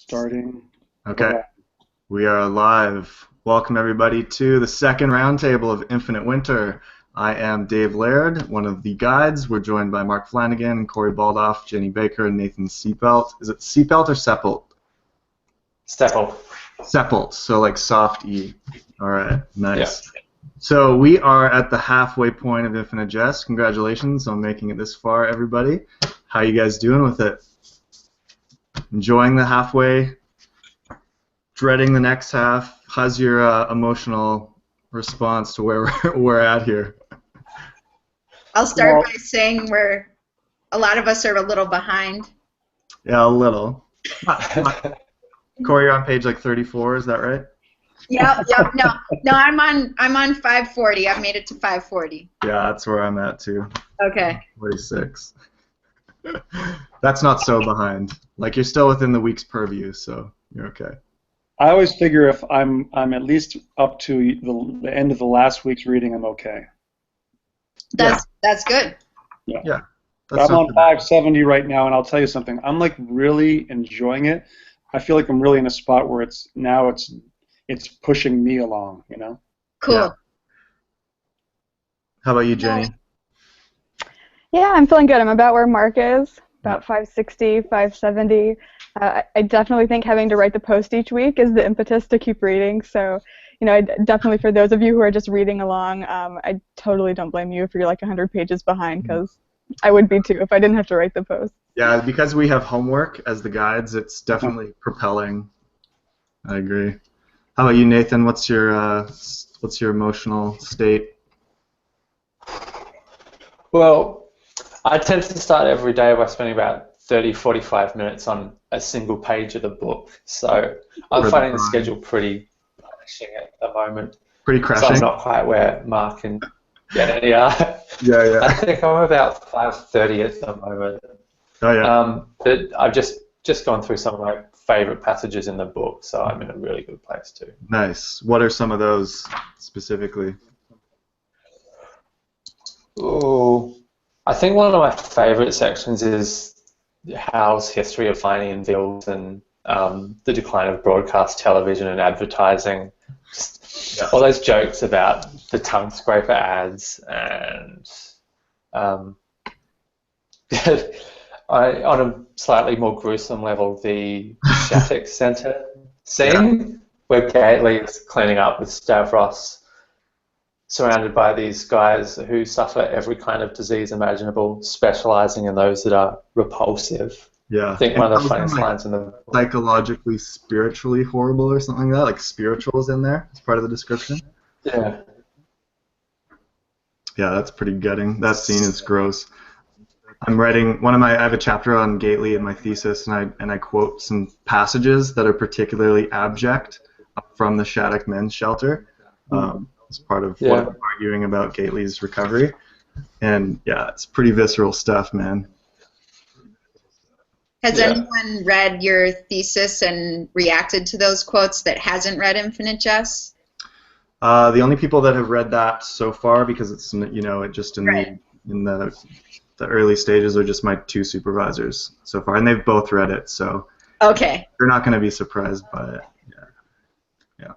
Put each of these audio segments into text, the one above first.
Starting. Okay, we are live. Welcome everybody to the second roundtable of Infinite Winter. I am Dave Laird, one of the guides. We're joined by Mark Flanagan, Corey Baldoff, Jenny Baker, and Nathan Seepelt. Is it Seepelt or Seppelt? Seppelt. Seppelt, so like soft E. All right, nice. Yeah. So we are at the halfway point of Infinite Jest. Congratulations on making it this far, everybody. How you guys doing with it? Enjoying the halfway? Dreading the next half? How's your emotional response to where we're at here? I'll start by saying a lot of us are a little behind. Yeah, a little. Corey, you're on page like 34, is that right? Yep. No, I'm on 540. I've made it to 540. Yeah, that's where I'm at too. Okay. 46. That's not so behind. Like, you're still within the week's purview, so you're okay. I always figure if I'm at least up to the end of the last week's reading, I'm okay. That's good. Yeah. I'm on 570 right now, and I'll tell you something. I'm like really enjoying it. I feel like I'm really in a spot where it's pushing me along, you know? Cool. Yeah. How about you, Jenny? Yeah, I'm feeling good. I'm about where Mark is, about 560, 570. I definitely think having to write the post each week is the impetus to keep reading. So, definitely for those of you who are just reading along, I totally don't blame you if you're like 100 pages behind, because I would be too if I didn't have to write the post. Yeah, because we have homework as the guides, it's definitely propelling. I agree. How about you, Nathan? What's your emotional state? Well, I tend to start every day by spending about 30-45 minutes on a single page of the book. So I'm finding the schedule pretty crashing at the moment. Pretty crashing? So I'm not quite where Mark and Jenny are. Yeah. I think I'm about 530 at the moment. Oh, yeah. But I've just gone through some of my favorite passages in the book, so I'm in a really good place too. Nice. What are some of those specifically? Oh, I think one of my favorite sections is Hal's history of finding in fields and the decline of broadcast television and advertising. Just all those jokes about the tongue scraper ads and on a slightly more gruesome level, the Shattuck Centre scene where Gately is cleaning up with Stavros, surrounded by these guys who suffer every kind of disease imaginable, specializing in those that are repulsive. Yeah. I think one of the funniest lines in the book. Psychologically, spiritually horrible or something like that? Like spiritual is in there as part of the description? Yeah. Yeah, that's pretty gutting. That scene is gross. I'm writing I have a chapter on Gately in my thesis, and I quote some passages that are particularly abject from the Shattuck Men's Shelter. As part of what I'm arguing about Gately's recovery. And yeah, it's pretty visceral stuff, man. Has anyone read your thesis and reacted to those quotes that hasn't read Infinite Jest? The only people that have read that so far, because it's just in the early stages, are just my two supervisors so far, and they've both read it, so okay. They're not going to be surprised by it. Yeah.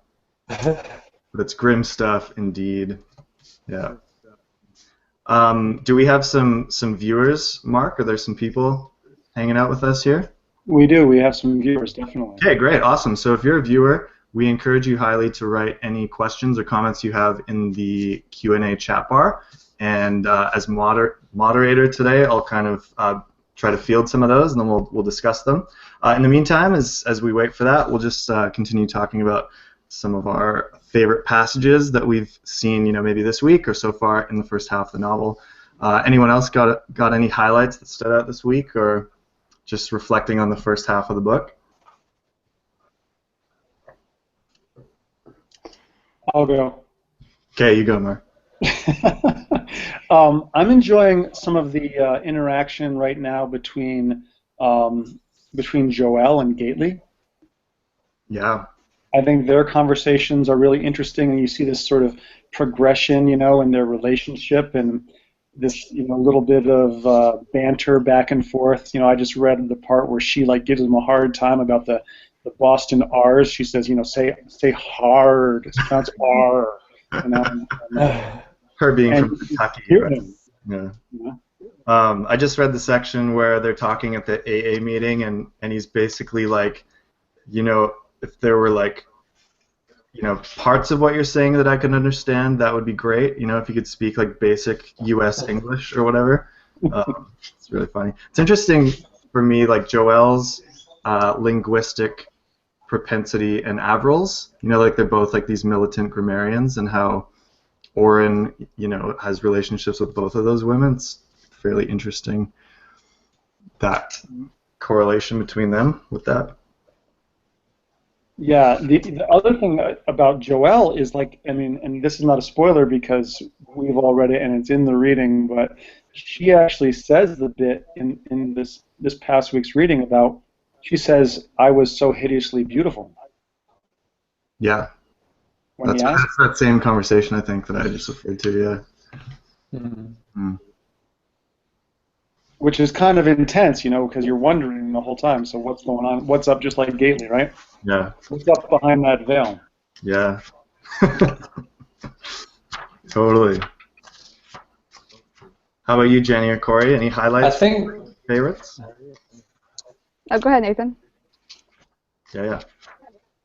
But it's grim stuff, indeed. Yeah. Do we have some viewers, Mark? Are there some people hanging out with us here? We do. We have some viewers, definitely. Okay, great. Awesome. So if you're a viewer, we encourage you highly to write any questions or comments you have in the Q&A chat bar. And as moderator today, I'll kind of try to field some of those, and then we'll discuss them. In the meantime, as we wait for that, we'll just continue talking about some of our favorite passages that we've seen, maybe this week or so far in the first half of the novel. Anyone else got any highlights that stood out this week, or just reflecting on the first half of the book? I'll go. Okay, you go, Mark. I'm enjoying some of the interaction right now between Joelle and Gately. Yeah. I think their conversations are really interesting, and you see this sort of progression, in their relationship, and this, little bit of banter back and forth. I just read the part where she gives him a hard time about the the Boston R's. She says, say hard. It's pronounced R. Her being from and Kentucky. Right? Yeah. Yeah. I just read the section where they're talking at the AA meeting, and he's basically like, if there were like, parts of what you're saying that I could understand, that would be great. If you could speak like basic U.S. English or whatever. It's really funny. It's interesting for me, like Joelle's linguistic propensity and Avril's. Like they're both like these militant grammarians, and how Oren, has relationships with both of those women. It's fairly interesting, that correlation between them with that. Yeah, the other thing about Joelle is and this is not a spoiler because we've all read it and it's in the reading, but she actually says the bit in this past week's reading about, she says, I was so hideously beautiful. Yeah. When That's that same conversation, I think, that I just referred to, yeah. Mm-hmm. Which is kind of intense, because you're wondering the whole time, so what's going on? What's up, just like Gately, right? Yeah. What's up behind that veil? Yeah. Totally. How about you, Jenny or Corey? Any highlights? Favorites? Oh, go ahead, Nathan. Yeah.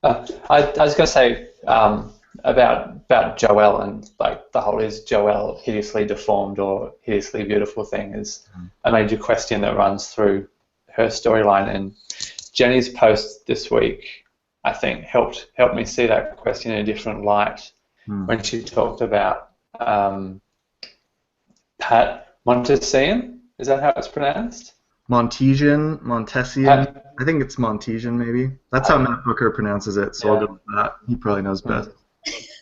I was going to say about Joelle and like the whole is Joelle hideously deformed or hideously beautiful thing is a major question that runs through her storyline, and Jenny's post this week I think helped me see that question in a different light when she talked about Pat Montesian. Is that how it's pronounced? Montesian. I think it's Montesian, maybe. That's how Matt Booker pronounces it, so I'll go with that. He probably knows best.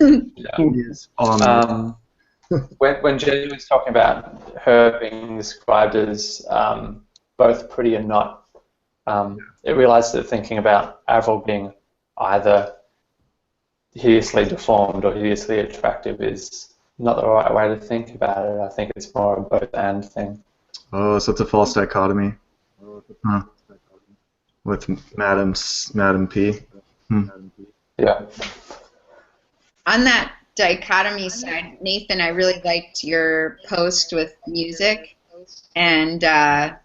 Yeah. He is on when Jenny was talking about her being described as both pretty and not, it realized that thinking about Avril being either hideously deformed or hideously attractive is not the right way to think about it. I think it's more a both and thing. Oh, so it's a false dichotomy. Huh. With Madam P. Yeah. On that dichotomy side, Nathan, I really liked your post with music and kind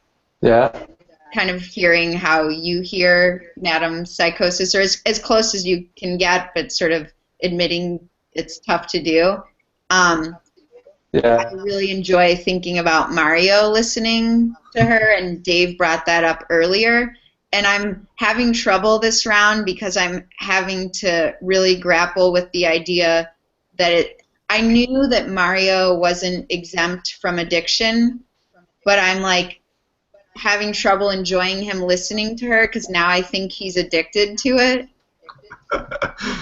of hearing how you hear Madam Psychosis, or as close as you can get, but sort of admitting it's tough to do. I really enjoy thinking about Mario listening to her, and Dave brought that up earlier. And I'm having trouble this round because I'm having to really grapple with the idea that I knew that Mario wasn't exempt from addiction, but I'm like having trouble enjoying him listening to her because now I think he's addicted to it.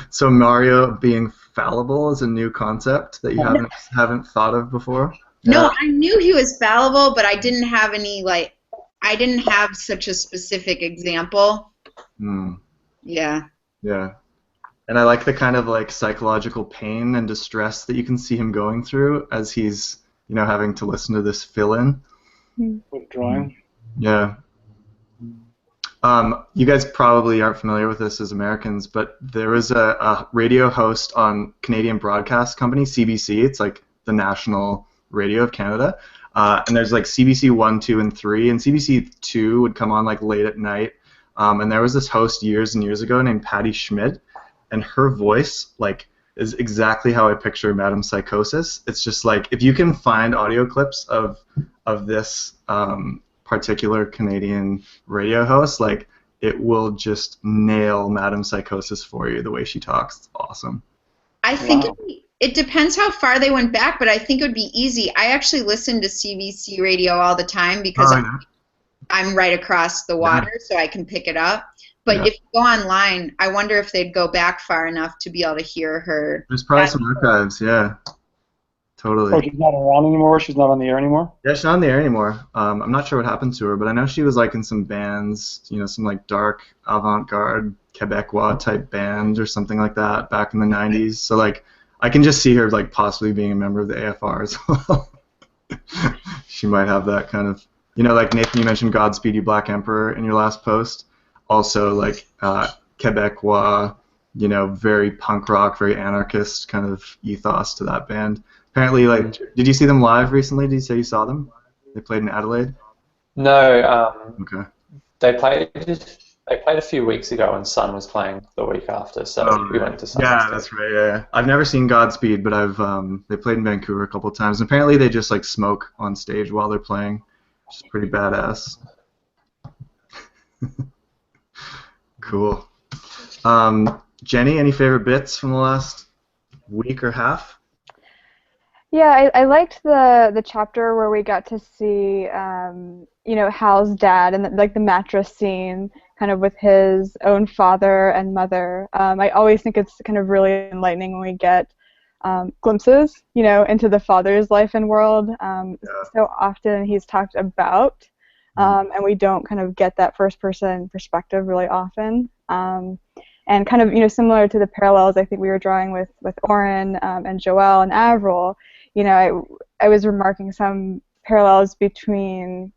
So Mario being fallible is a new concept that you haven't thought of before? No, I knew he was fallible, but I didn't have I didn't have such a specific example. Yeah. Yeah. And I like the kind of like psychological pain and distress that you can see him going through as he's, having to listen to this fill-in. Withdrawing. Yeah. You guys probably aren't familiar with this as Americans, but there was a radio host on Canadian Broadcast Company, CBC. It's like the national radio of Canada. And there's like CBC 1, 2, and 3, and CBC 2 would come on like late at night. And there was this host years and years ago named Patty Schmidt, and her voice like is exactly how I picture Madam Psychosis. It's just like if you can find audio clips of this particular Canadian radio host, like it will just nail Madam Psychosis for you the way she talks. It's awesome. I think it depends how far they went back, but I think it would be easy. I actually listen to CBC radio all the time because I'm right across the water, so I can pick it up. But if you go online, I wonder if they'd go back far enough to be able to hear her. There's probably some archives, yeah. Totally. Oh, she's not around anymore? She's not on the air anymore? Yeah, she's not on the air anymore. I'm not sure what happened to her, but I know she was like in some bands, some like dark avant-garde Quebecois type band or something like that back in the 90s. So like I can just see her like possibly being a member of the AFR as well. She might have that kind of, like Nathan, you mentioned Godspeed You Black Emperor in your last post. Also like Quebecois, very punk rock, very anarchist kind of ethos to that band. Apparently, like, did you see them live recently? Did you say you saw them? They played in Adelaide? No, Okay. they played a few weeks ago, and Sun was playing the week after, so Oh, we right. went to Sun Yeah, instead. that's right. Yeah. I've never seen Godspeed, but they played in Vancouver a couple of times. Apparently, they just like smoke on stage while they're playing, which is pretty badass. Cool. Jenny, any favorite bits from the last week or half? Yeah, I liked the chapter where we got to see Hal's dad and like the mattress scene, kind of with his own father and mother. I always think it's kind of really enlightening when we get glimpses, into the father's life and world. So often he's talked about, and we don't kind of get that first-person perspective really often. And kind of, similar to the parallels I think we were drawing with Oren and Joelle and Avril, I was remarking some parallels between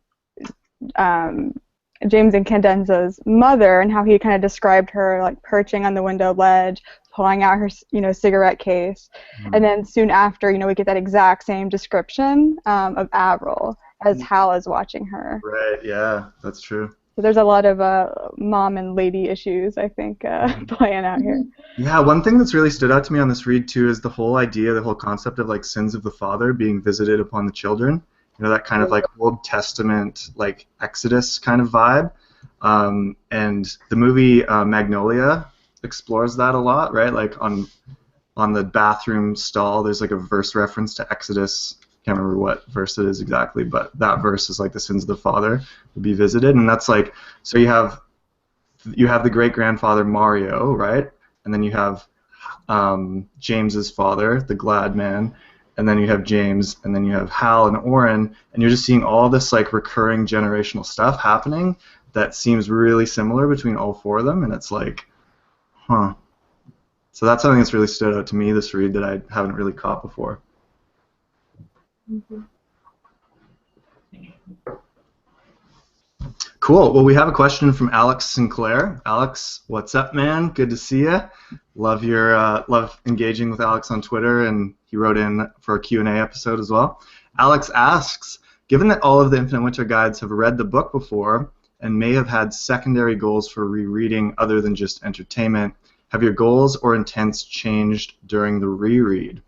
James and Candenza's mother and how he kind of described her like perching on the window ledge, pulling out her, cigarette case, and then soon after, we get that exact same description of Avril as Hal is watching her. Right. Yeah, that's true. So there's a lot of mom and lady issues, I think, playing out here. Yeah, one thing that's really stood out to me on this read too is the whole idea, the whole concept of like sins of the father being visited upon the children. That kind of like Old Testament, like Exodus kind of vibe. And the movie Magnolia explores that a lot, right? Like on the bathroom stall, there's like a verse reference to Exodus. Can't remember what verse it is exactly, but that verse is like the sins of the father will be visited, and that's like, so you have the great grandfather Mario, right? And then you have James's father, the glad man, and then you have James, and then you have Hal and Oren, and you're just seeing all this like recurring generational stuff happening that seems really similar between all four of them, and it's like, huh. So that's something that's really stood out to me this read that I haven't really caught before. Cool. Well, we have a question from Alex Sinclair. Alex, what's up, man? Good to see you. Love engaging with Alex on Twitter, and he wrote in for a Q&A episode as well. Alex asks, given that all of the Infinite Winter Guides have read the book before and may have had secondary goals for rereading other than just entertainment, have your goals or intents changed during the reread?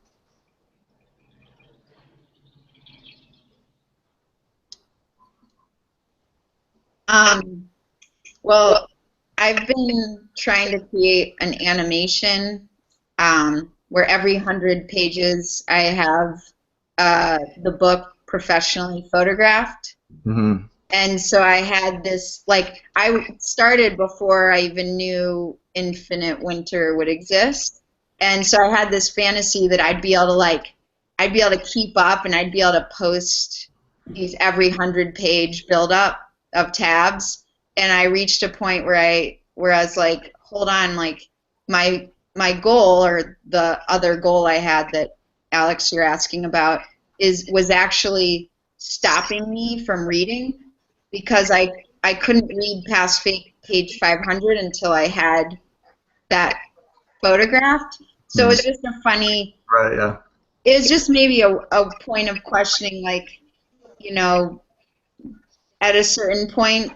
Well, I've been trying to create an animation where every 100 pages I have the book professionally photographed. Mm-hmm. And so I had this, like, I started before I even knew Infinite Winter would exist. And so I had this fantasy that I'd be able to keep up, and I'd be able to post these every 100-page build-up of tabs. And I reached a point where I was like, hold on, like my goal, or the other goal I had that Alex you're asking about, was actually stopping me from reading, because I couldn't read past page 500 until I had that photographed. So it was just a funny, right, yeah. It was just maybe a point of questioning, like, at a certain point,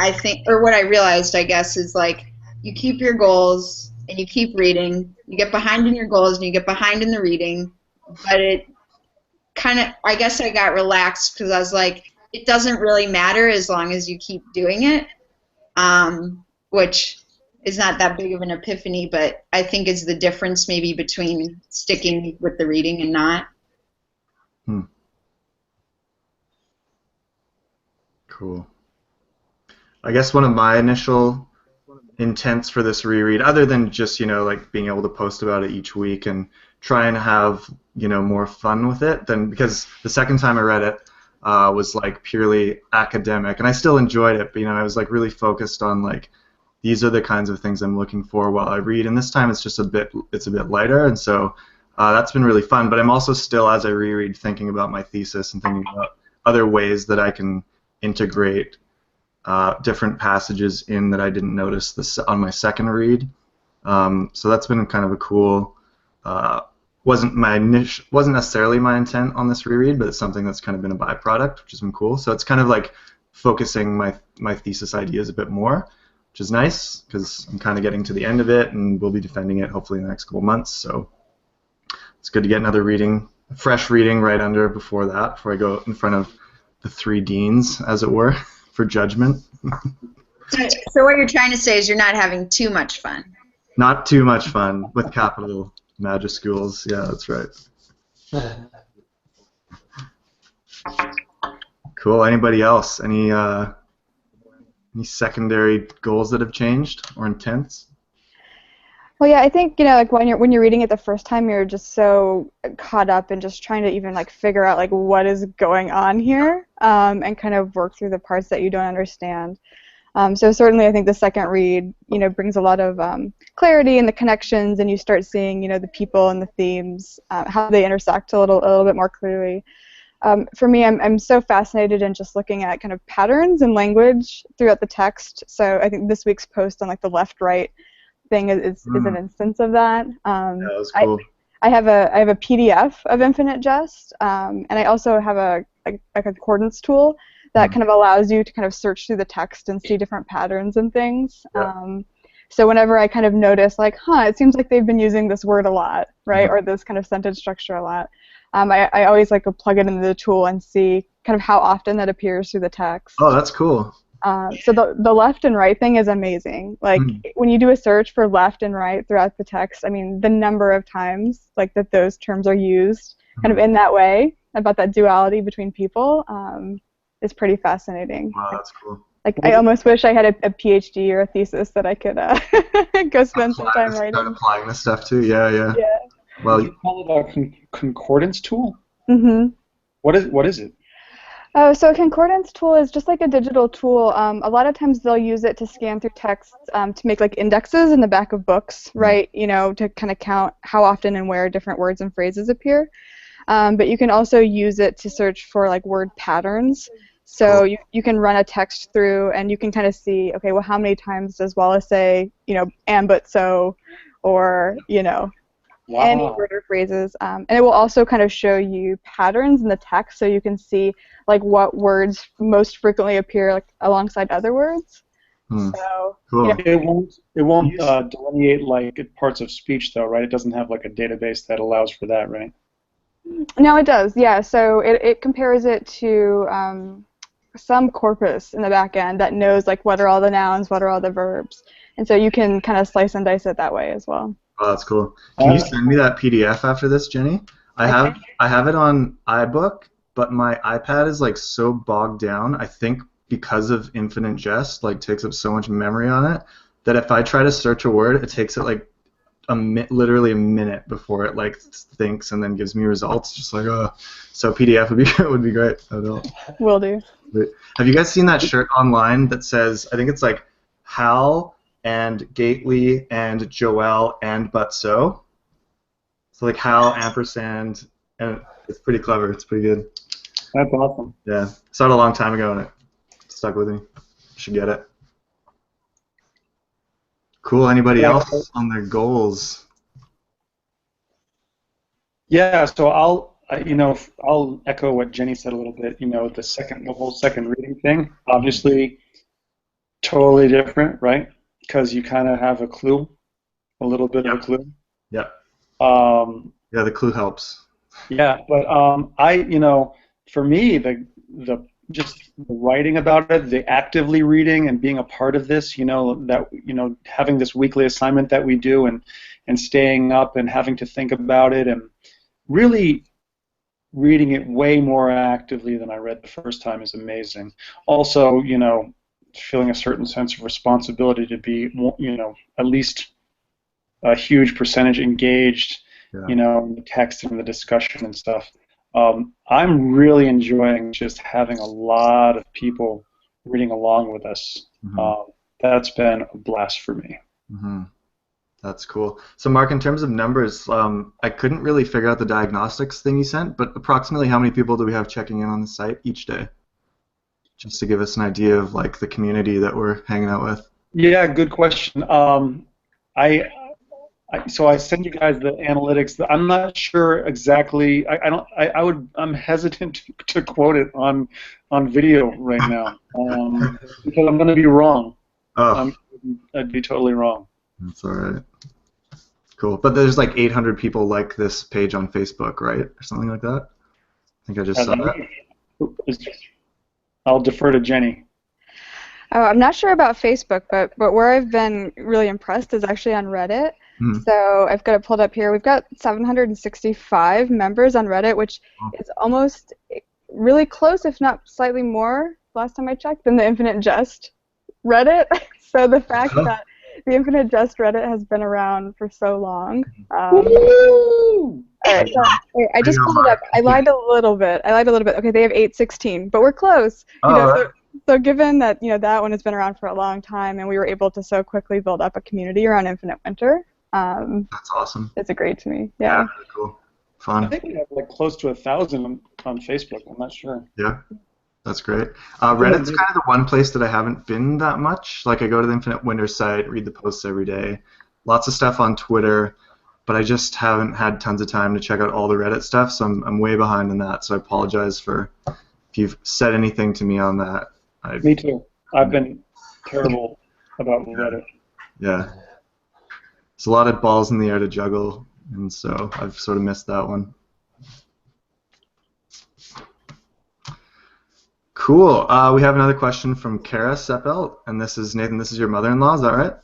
I think, or what I realized, I guess, is like, you keep your goals and you keep reading. You get behind in your goals and you get behind in the reading, but it kind of, I guess I got relaxed because I was like, it doesn't really matter as long as you keep doing it, which is not that big of an epiphany, but I think is the difference maybe between sticking with the reading and not. Cool. I guess one of my initial intents for this reread, other than just, like being able to post about it each week and try and have, more fun with it, because the second time I read it was like purely academic, and I still enjoyed it, but I was like really focused on like, these are the kinds of things I'm looking for while I read, and this time it's just a bit lighter, and so that's been really fun. But I'm also still, as I reread, thinking about my thesis and thinking about other ways that I can integrate different passages in that I didn't notice this on my second read. So that's been kind of a cool. Wasn't necessarily my intent on this reread, but it's something that's kind of been a byproduct, which has been cool. So it's kind of like focusing my thesis ideas a bit more, which is nice because I'm kind of getting to the end of it, and we'll be defending it hopefully in the next couple months. So it's good to get another reading, a fresh reading right under before I go in front of the three deans, as it were, for judgment. So what you're trying to say is you're not having too much fun. Not too much fun with capital majuscules. Yeah, that's right. Cool. Anybody else? Any secondary goals that have changed or intents? Well, yeah, I think, like when you're reading it the first time, you're just so caught up in just trying to even like figure out like what is going on here, and kind of work through the parts that you don't understand. So certainly, I think the second read, brings a lot of clarity in the connections, and you start seeing, the people and the themes, how they intersect a little bit more clearly. For me, I'm so fascinated in just looking at kind of patterns and language throughout the text. So I think this week's post on like the left-right thing is an instance of that. Yeah, that was cool. I have a PDF of Infinite Jest, and I also have a concordance tool that kind of allows you to kind of search through the text and see different patterns and things. Yeah. So whenever I kind of notice, like, it seems like they've been using this word a lot, right, or this kind of sentence structure a lot, I always like to plug it into the tool and see kind of how often that appears through the text. Oh, that's cool. So the left and right thing is amazing. Like when you do a search for left and right throughout the text, I mean the number of times like that those terms are used kind of in that way about that duality between people is pretty fascinating. Wow, that's cool. Like I almost wish I had a PhD or a thesis that I could go spend some time writing. Start applying this stuff too. Yeah. Well, you call it a concordance tool? Mm-hmm. What is it? Oh, so a concordance tool is just like a digital tool. A lot of times they'll use it to scan through text to make like indexes in the back of books, right? To kind of count how often and where different words and phrases appear. But you can also use it to search for like word patterns. So you can run a text through and you can kind of see, okay, well, how many times does Wallace say, and but so, or, Wow. any word or phrases. And it will also kind of show you patterns in the text so you can see like what words most frequently appear like alongside other words. So cool. It won't delineate like parts of speech though, right? It doesn't have like a database that allows for that, right? No, it does, yeah. So it compares it to some corpus in the back end that knows like what are all the nouns, what are all the verbs. And so you can kind of slice and dice it that way as well. Oh, that's cool. Can you send me that PDF after this, Jenny? I have it on iBook, but my iPad is like so bogged down. I think because of Infinite Jest, like takes up so much memory on it that if I try to search a word, it takes it like literally a minute before it like thinks and then gives me results. Just like so PDF would be great. Will do. Have you guys seen that shirt online that says, I think it's like Hal and Gately and Joel and but so? So like Hal ampersand, and it's pretty clever. It's pretty good. That's awesome. Yeah, saw it a long time ago and it stuck with me. Should get it. Cool. Anybody else on their goals? Yeah. So I'll echo what Jenny said a little bit. The whole second reading thing. Obviously, totally different, right? Because you kind of have a clue, a little bit of a clue. Yep. Yeah, the clue helps. Yeah, but for me, the writing about it, the actively reading and being a part of this, having this weekly assignment that we do and staying up and having to think about it and really reading it way more actively than I read the first time is amazing. Also, feeling a certain sense of responsibility to be, at least a huge percentage engaged, in the text and the discussion and stuff. I'm really enjoying just having a lot of people reading along with us. Mm-hmm. That's been a blast for me. Mm-hmm. That's cool. So, Mark, in terms of numbers, I couldn't really figure out the diagnostics thing you sent, but approximately how many people do we have checking in on the site each day? just to give us an idea of like the community that we're hanging out with? Yeah, good question. So I send you guys the analytics. I'm not sure exactly. I'm hesitant to quote it on video right now because I'm going to be wrong. Oh, I'd be totally wrong. that's all right. Cool. But there's like 800 people like this page on Facebook, right, or something like that. I think I just saw that. I'll defer to Jenny. Oh, I'm not sure about Facebook, but where I've been really impressed is actually on Reddit. So I've got it pulled up here. We've got 765 members on Reddit, which is almost really close, if not slightly more, last time I checked, than the Infinite Jest Reddit. So the fact that the Infinite Jest Reddit has been around for so long. All right, so I just pulled it up. I lied a little bit. Okay, they have 816, but we're close. So given that that one has been around for a long time, and we were able to so quickly build up a community around Infinite Winter, that's awesome. it's a great to me. Yeah. Cool. Fun. I think we have like close to 1,000 on Facebook. I'm not sure. Yeah. That's great. Reddit's kind of the one place that I haven't been that much. Like I go to the Infinite Winter site, read the posts every day. Lots of stuff on Twitter, but I just haven't had tons of time to check out all the Reddit stuff, so I'm way behind in that. So I apologize for if you've said anything to me on that. Me too. I've been terrible about Reddit. Yeah. There's a lot of balls in the air to juggle, and so I've sort of missed that one. Cool. We have another question from Kara Seppelt, and this is Nathan. This is your mother-in-law, is that right?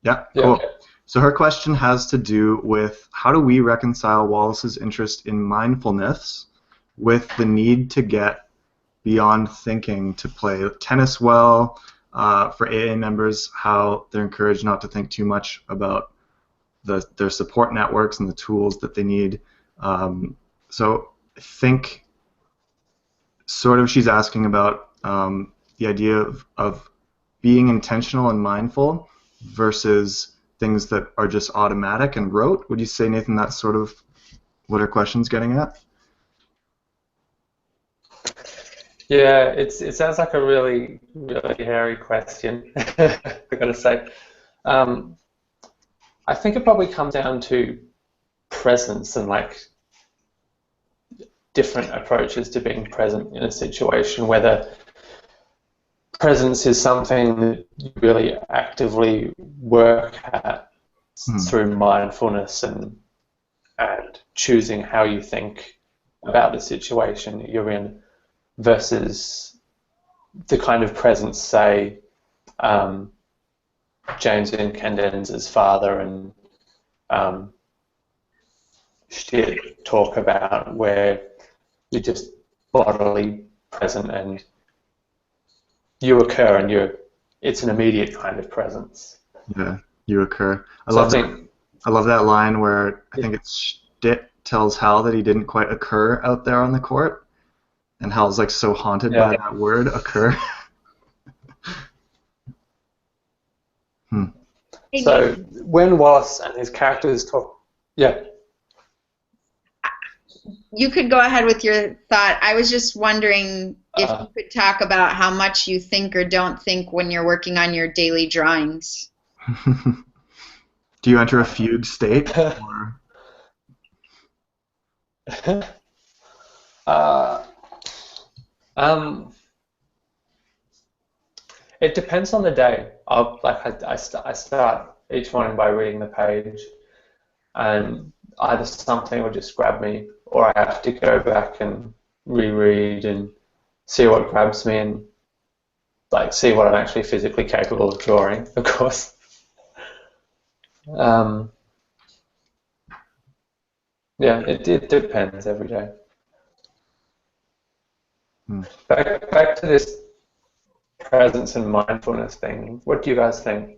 Yeah. Cool. Okay. So her question has to do with how do we reconcile Wallace's interest in mindfulness with the need to get beyond thinking to play tennis well. For AA members, how they're encouraged not to think too much about their support networks and the tools that they need. So I think sort of she's asking about the idea of being intentional and mindful versus things that are just automatic and rote. Would you say, Nathan, that's sort of what her question's getting at? Yeah, it sounds like a really, really hairy question, I've got to say. I think it probably comes down to presence and like different approaches to being present in a situation, whether presence is something that you really actively work at through mindfulness and choosing how you think about the situation that you're in, versus the kind of presence, say, James and Candenz's father and Stitt talk about, where you're just bodily present and you occur and it's an immediate kind of presence. Yeah, you occur. I love that line where I think it's Stitt tells Hal that he didn't quite occur out there on the court. And Hal's like so haunted by that word, occur. So when Wallace and his characters talk, You could go ahead with your thought. I was just wondering if you could talk about how much you think or don't think when you're working on your daily drawings. Do you enter a fugue state? Or? It depends on the day. I start each morning by reading the page, and either something will just grab me, or I have to go back and reread and see what grabs me and like see what I'm actually physically capable of drawing, of course. Yeah, it depends every day. Back to this presence and mindfulness thing. What do you guys think?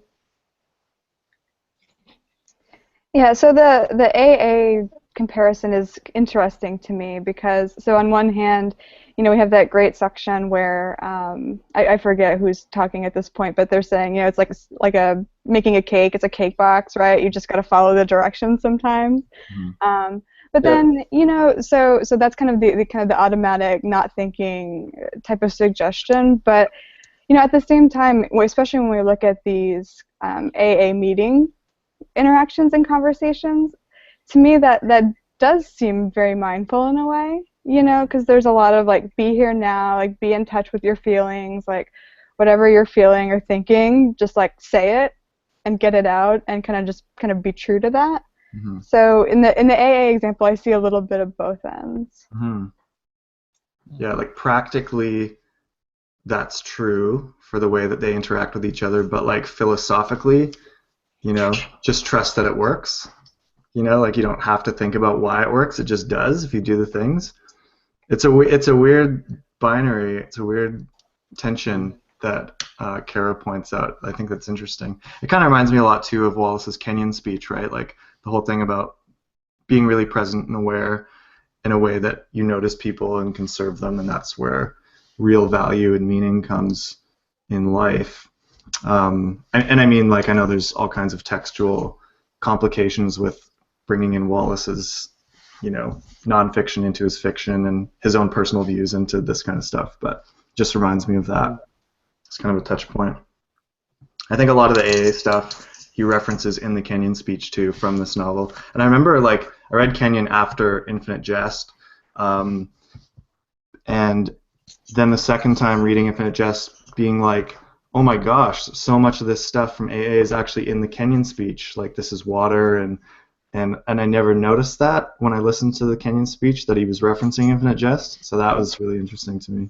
Yeah, so the AA comparison is interesting to me because, so on one hand, we have that great section where I forget who's talking at this point, but they're saying, it's like making a cake. It's a cake box, right? You just got to follow the directions sometimes. But then, you know, so that's kind of the kind of the automatic not thinking type of suggestion. But you know, at the same time, especially when we look at these AA meeting interactions and conversations, to me that does seem very mindful in a way. You know, because there's a lot of like be here now, like be in touch with your feelings, like whatever you're feeling or thinking, just like say it and get it out and kind of be true to that. Mm-hmm. So in the AA example, I see a little bit of both ends. Mm-hmm. Yeah, like practically that's true for the way that they interact with each other, but like philosophically, you know, just trust that it works. You know, like you don't have to think about why it works, it just does if you do the things. It's a weird binary, it's a weird tension that Kara points out. I think that's interesting. It kind of reminds me a lot too of Wallace's Kenyan speech, right? Like the whole thing about being really present and aware in a way that you notice people and can serve them, and that's where real value and meaning comes in life. And I mean, like, I know there's all kinds of textual complications with bringing in Wallace's, you know, nonfiction into his fiction and his own personal views into this kind of stuff, but just reminds me of that. It's kind of a touch point. I think a lot of the AA stuff he references in the Kenyan speech too from this novel. And I remember, like, I read Kenyan after Infinite Jest, and then the second time reading Infinite Jest being like, oh my gosh, so much of this stuff from AA is actually in the Kenyan speech, like this is water, and I never noticed that when I listened to the Kenyan speech that he was referencing Infinite Jest, so that was really interesting to me.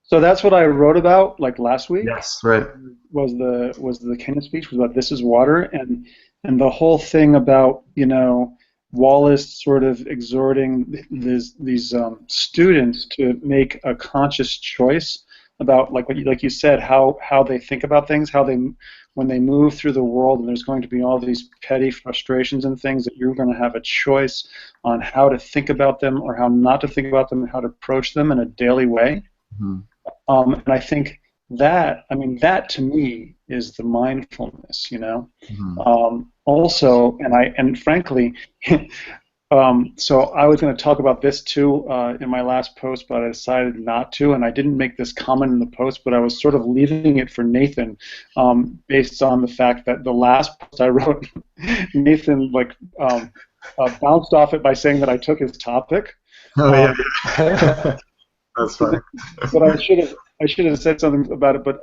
So that's what I wrote about like last week. Yes, right. Was the Kenyan speech was about this is water, and the whole thing about, you know, Wallace sort of exhorting these students to make a conscious choice about like you said, how they think about things, how they, when they move through the world, and there's going to be all these petty frustrations and things, that you're going to have a choice on how to think about them or how not to think about them and how to approach them in a daily way. Mm-hmm. And I think that, I mean, that to me is the mindfulness, you know. Mm-hmm. Also, and frankly, so I was going to talk about this too in my last post, but I decided not to, and I didn't make this comment in the post, but I was sort of leaving it for Nathan, based on the fact that the last post I wrote, Nathan like bounced off it by saying that I took his topic. Oh yeah. That's funny. But I should have said something about it. But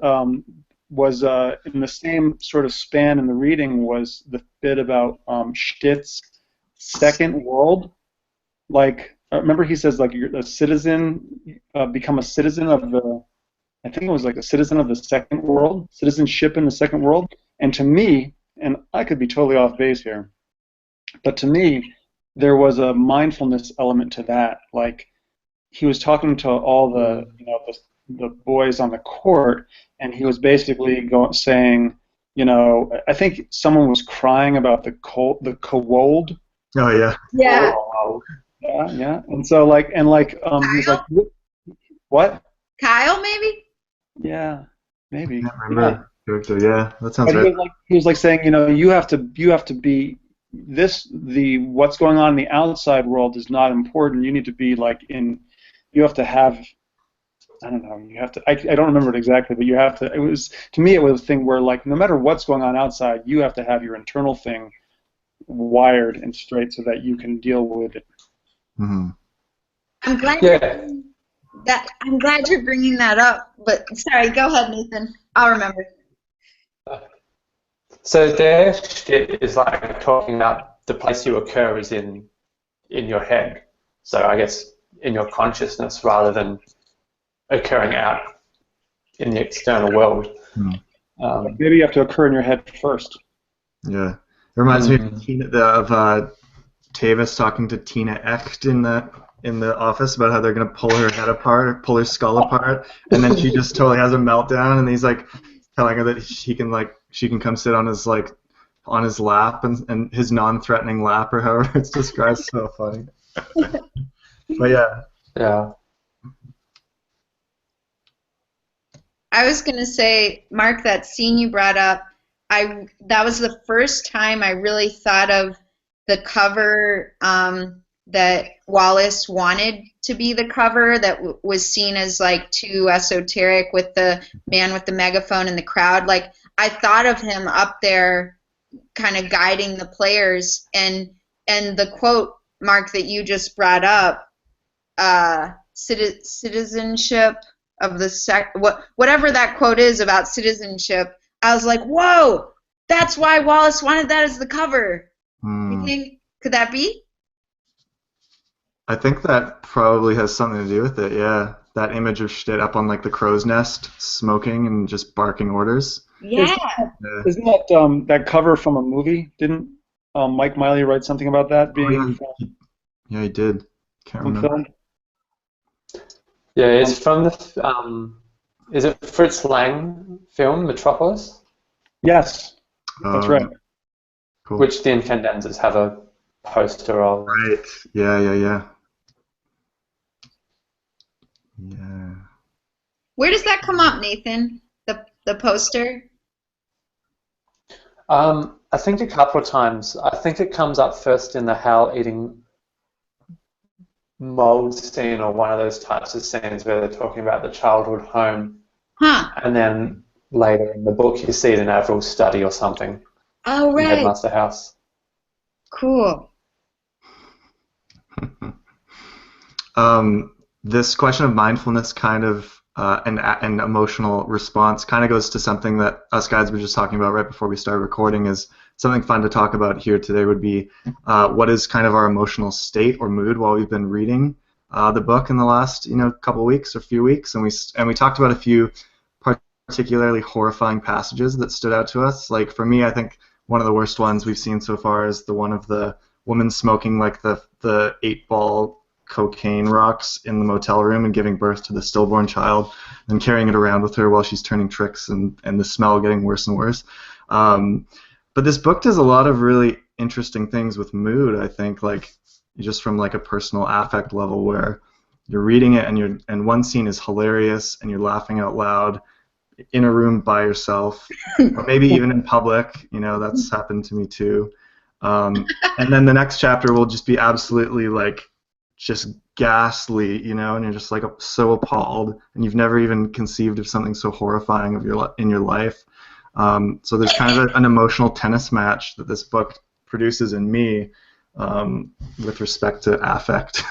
was in the same sort of span in the reading was the bit about Stitt's second world. Like, remember he says like you're a citizen, become a citizen of the. I think it was like a citizen of the second world, citizenship in the second world. And to me, and I could be totally off base here, but to me, there was a mindfulness element to that, like. He was talking to all the, you know, the boys on the court, and he was basically saying, you know, I think someone was crying about the cold. Oh yeah. Yeah. Yeah. And so he's like, what? Kyle, maybe? Yeah, maybe. I remember character. Yeah, that sounds but right. He was like saying, you know, you have to be what's going on in the outside world is not important. You need to be like you have to have, I don't know, you have to, I don't remember it exactly, but you have to, it was, to me it was a thing where like no matter what's going on outside, you have to have your internal thing wired and straight so that you can deal with it. Mm-hmm. I'm glad you're bringing that up, but sorry, go ahead, Nathan. I'll remember. So their shit is like talking about the place you occur is in your head. So I guess in your consciousness rather than occurring out in the external world. Maybe you have to occur in your head first. Yeah. It reminds me of Tavis talking to Tina Echt in the office about how they're going to pull her head apart, or pull her skull apart, and then she just totally has a meltdown, and he's like telling her that she can come sit on his lap and his non-threatening lap, or however it's described. So funny. But yeah. I was going to say, Mark, that scene you brought up, that was the first time I really thought of the cover that Wallace wanted to be the cover that was seen as like too esoteric with the man with the megaphone in the crowd. Like I thought of him up there kind of guiding the players, and the quote, Mark, that you just brought up, citizenship of the whatever that quote is about citizenship, I was like, whoa, that's why Wallace wanted that as the cover. You think, could that be? I think that probably has something to do with it, yeah. That image of Schtitt up on like the crow's nest, smoking and just barking orders. Yeah. Isn't that that cover from a movie? Didn't Mike Miley write something about that being yeah, he did. Can't from remember. film? Yeah, it's from the is it Fritz Lang film Metropolis? Yes, that's right. Cool. Which the Incandenzas have a poster of. Right. Yeah. Yeah. Where does that come up, Nathan? The poster? I think a couple of times. I think it comes up first in the Hal eating mold scene, or one of those types of scenes where they're talking about the childhood home. Huh. And then later in the book you see it in Avril's study or something. Oh, In right. Headmaster House. Cool. This question of mindfulness kind of and emotional response kind of goes to something that us guys were just talking about right before we started recording. Is something fun to talk about here today would be what is kind of our emotional state or mood while we've been reading the book in the last couple weeks or few weeks, and we talked about a few particularly horrifying passages that stood out to us. Like for me, I think one of the worst ones we've seen so far is the one of the woman smoking like the 8-ball cocaine rocks in the motel room and giving birth to the stillborn child and carrying it around with her while she's turning tricks, and the smell getting worse and worse. But this book does a lot of really interesting things with mood, I think, like just from like a personal affect level, where you're reading it and one scene is hilarious and you're laughing out loud in a room by yourself, or maybe even in public. That's happened to me too. And then the next chapter will just be absolutely like just ghastly, and you're just like so appalled, and you've never even conceived of something so horrifying in your life. So there's kind of an emotional tennis match that this book produces in me with respect to affect.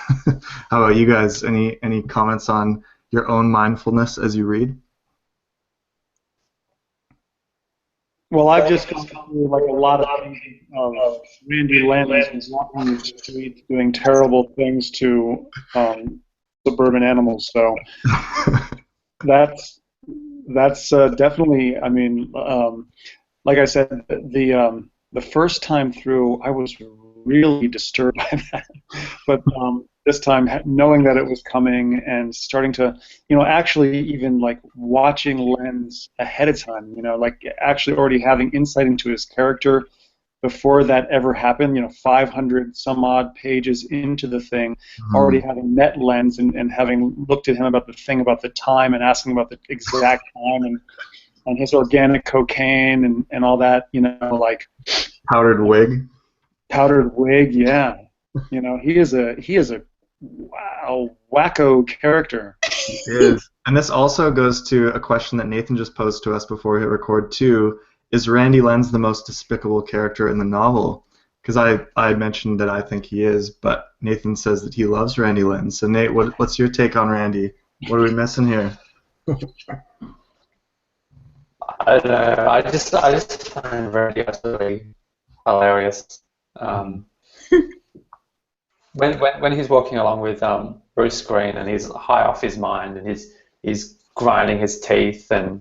How about you guys? Any comments on your own mindfulness as you read? Well, I've just gone through like a lot of things of Randy Lenz walking the streets doing terrible things to suburban animals. So that's definitely. I mean, like I said, the first time through, I was really disturbed by that. But this time, knowing that it was coming and starting to, actually even like watching Lenz ahead of time, like actually already having insight into his character before that ever happened, 500 some odd pages into the thing, already having met Lenz and having looked at him about the thing about the time and asking about the exact time and his organic cocaine and all that, like powdered wig, yeah. He is a wow, wacko character. He is. And this also goes to a question that Nathan just posed to us before we hit record too. Is Randy Lenz the most despicable character in the novel? Because I mentioned that I think he is, but Nathan says that he loves Randy Lenz. So Nate, what's your take on Randy? What are we missing here? I don't know. I just find Randy absolutely hilarious. When he's walking along with Bruce Green and he's high off his mind and he's grinding his teeth and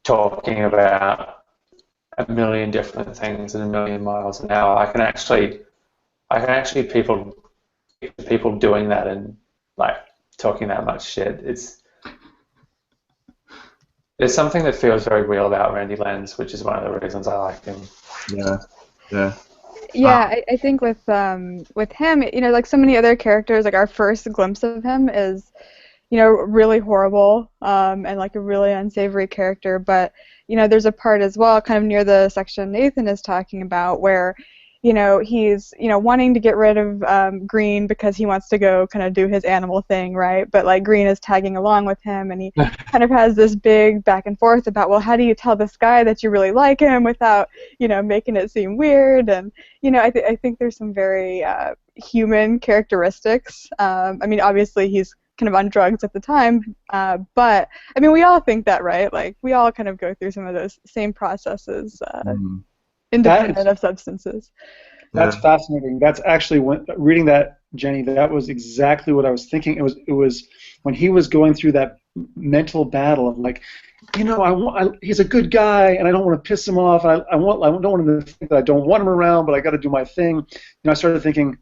talking about a million different things at a million miles an hour, I can actually people doing that and like talking that much shit. There's something that feels very real about Randy Lenz, which is one of the reasons I like him. Yeah. Yeah, I think with him, like so many other characters, like our first glimpse of him is, really horrible and like a really unsavory character. But there's a part as well, kind of near the section Nathan is talking about, where he's wanting to get rid of Green because he wants to go kind of do his animal thing, right? But like Green is tagging along with him, and he kind of has this big back and forth about, well, how do you tell this guy that you really like him without making it seem weird? And I think there's some very human characteristics. I mean, obviously he's kind of on drugs at the time, but I mean, we all think that, right? Like, we all kind of go through some of those same processes, independent of substances. That's fascinating. That's actually, when reading that, Jenny, that was exactly what I was thinking. It was when he was going through that mental battle of like, he's a good guy, and I don't want to piss him off. I don't want him to think that I don't want him around, but I got to do my thing. I started thinking,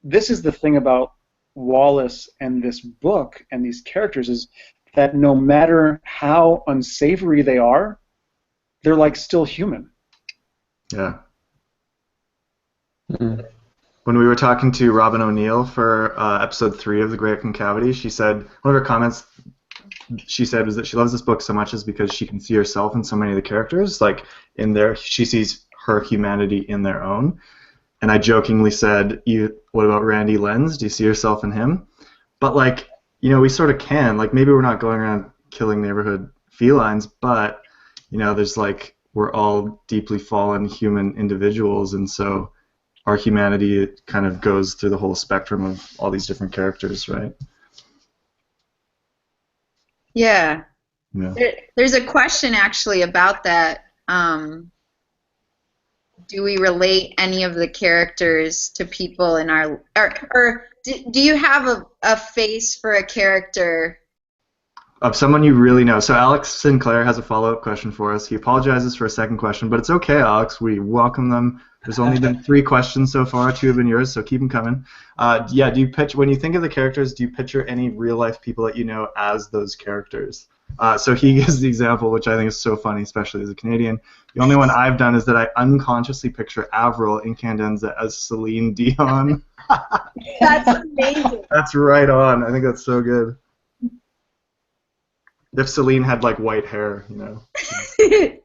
this is the thing about Wallace and this book and these characters, is that no matter how unsavory they are, they're like still human. Yeah. Mm-hmm. When we were talking to Robin O'Neill for episode 3 of The Great Concavity, she said, one of her comments she said was that she loves this book so much is because she can see herself in so many of the characters. Like, in there, she sees her humanity in their own. And I jokingly said, what about Randy Lenz? Do you see yourself in him? But, like, we sort of can. Like, maybe we're not going around killing neighborhood felines, but, there's, like, we're all deeply fallen human individuals, and so our humanity kind of goes through the whole spectrum of all these different characters, right? Yeah. There's a question actually about that. Do we relate any of the characters to people in our, or do you have a face for a character? Of someone you really know. So Alex Sinclair has a follow-up question for us. He apologizes for a second question, but it's okay, Alex. We welcome them. There's only been 3 questions so far. 2 have been yours, so keep them coming. Do you when you think of the characters, do you picture any real-life people that you know as those characters? So he gives the example, which I think is so funny, especially as a Canadian. The only one I've done is that I unconsciously picture Avril in Candenza as Celine Dion. That's amazing. That's right on. I think that's so good. If Celine had, like, white hair, It's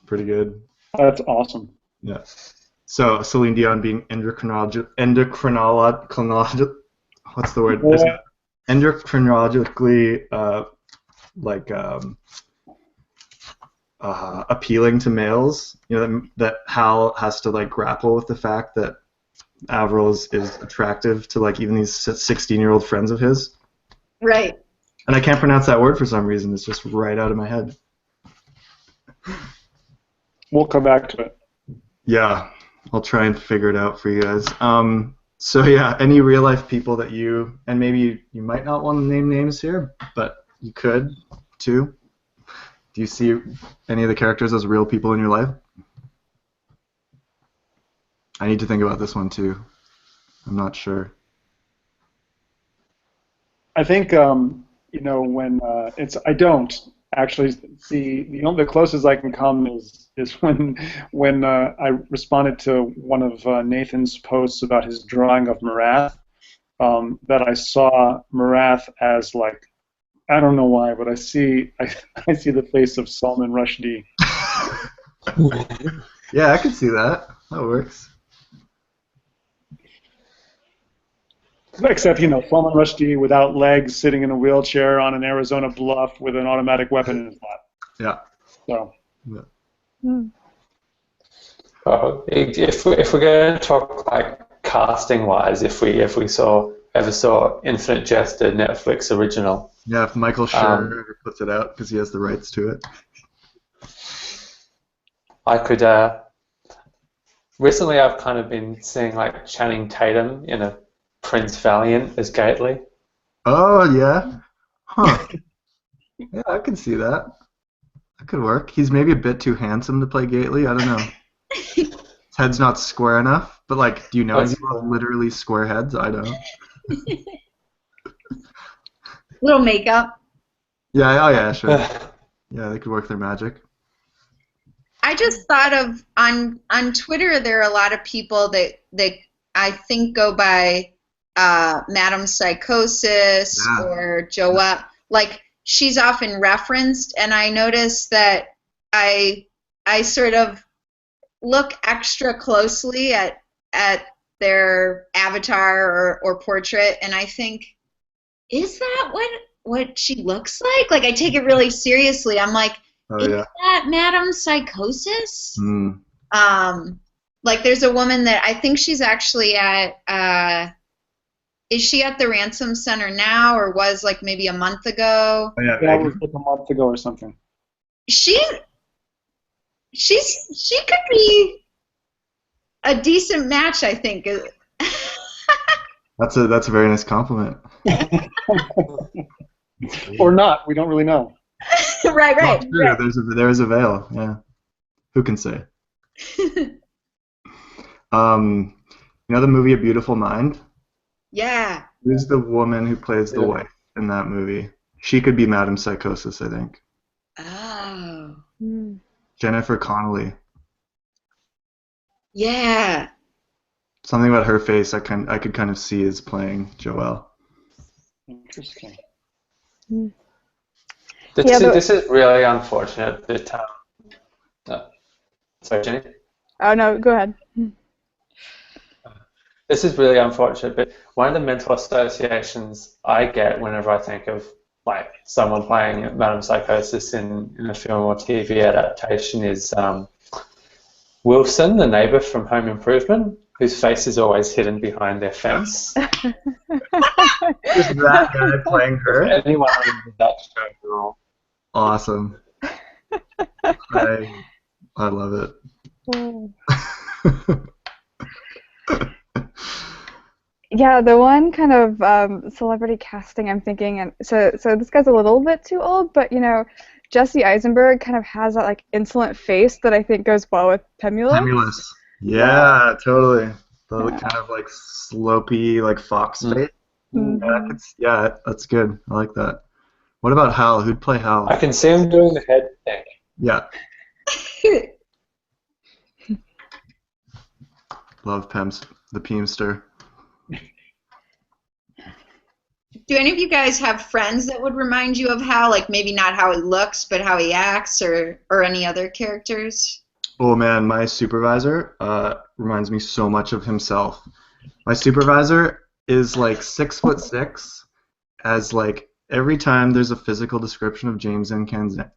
pretty good. That's awesome. Yeah. So Celine Dion being endocrinologically, what's the word? Yeah. Endocrinologically, appealing to males. That Hal has to, like, grapple with the fact that Avril is attractive to, like, even these 16-year-old friends of his. Right. And I can't pronounce that word for some reason. It's just right out of my head. We'll come back to it. Yeah, I'll try and figure it out for you guys. So yeah, any real life people that and maybe you might not want to name names here, but you could too. Do you see any of the characters as real people in your life? I need to think about this one too. I'm not sure. I think when I don't actually see the closest I can come is when I responded to one of Nathan's posts about his drawing of Marath, that I saw Marath as, like, I don't know why, but I see the face of Salman Rushdie. Yeah, I can see that. That works. Except, Salman Rushdie without legs, sitting in a wheelchair on an Arizona bluff with an automatic weapon in his lap. Yeah. So. Yeah. If we're going to talk, like, casting-wise, if we ever saw Infinite Jest, a Netflix original. Yeah, if Michael Schur puts it out because he has the rights to it. I could. Recently, I've kind of been seeing, like, Channing Tatum in a Prince Valiant as Gately. Oh, yeah. Huh. Yeah, I can see that. That could work. He's maybe a bit too handsome to play Gately. I don't know. His head's not square enough. But, like, do you know any people literally square heads? I don't. Little makeup. Yeah, oh yeah, sure. Yeah, they could work their magic. I just thought of, on Twitter, there are a lot of people that I think go by Madam Psychosis or Joelle. Like, she's often referenced, and I noticed that I sort of look extra closely at their avatar or portrait, and I think, is that what she looks like? Like, I take it really seriously. I'm like, is that Madam Psychosis? Mm. Like, there's a woman that I think she's actually at. Is she at the Ransom Center now, or was like maybe a month ago? Oh, yeah, That was like a month ago or something. She could be a decent match, I think. That's a very nice compliment. Or not. We don't really know. Right. Well, true. There is a veil. Yeah. Who can say? You know the movie A Beautiful Mind? Yeah. Who's the woman who plays the wife in that movie? She could be Madam Psychosis, I think. Oh. Jennifer Connelly. Yeah. Something about her face I could kind of see as playing Joelle. Interesting. This is really unfortunate that sorry, Jenny? Oh, no, go ahead. This is really unfortunate, but one of the mental associations I get whenever I think of like someone playing Madame Psychosis in a film or TV adaptation is Wilson, the neighbour from Home Improvement, whose face is always hidden behind their fence. Is that guy playing her? Anyone remembers that show at all? Awesome. I love it. Yeah, the one kind of celebrity casting I'm thinking, and so this guy's a little bit too old, but you know, Jesse Eisenberg kind of has that like insolent face that I think goes well with Pemulus. Yeah, totally. The kind of like slopey, like fox face. Mm-hmm. Yeah, that's good. I like that. What about Hal? Who'd play Hal? I can see him doing the head thing. Yeah. Love Pems, the Peemster. Do any of you guys have friends that would remind you of Hal? Like maybe not how he looks, but how he acts, or any other characters? Oh man, my supervisor reminds me so much of himself. My supervisor is like 6'6", as like every time there's a physical description of James and Candenza,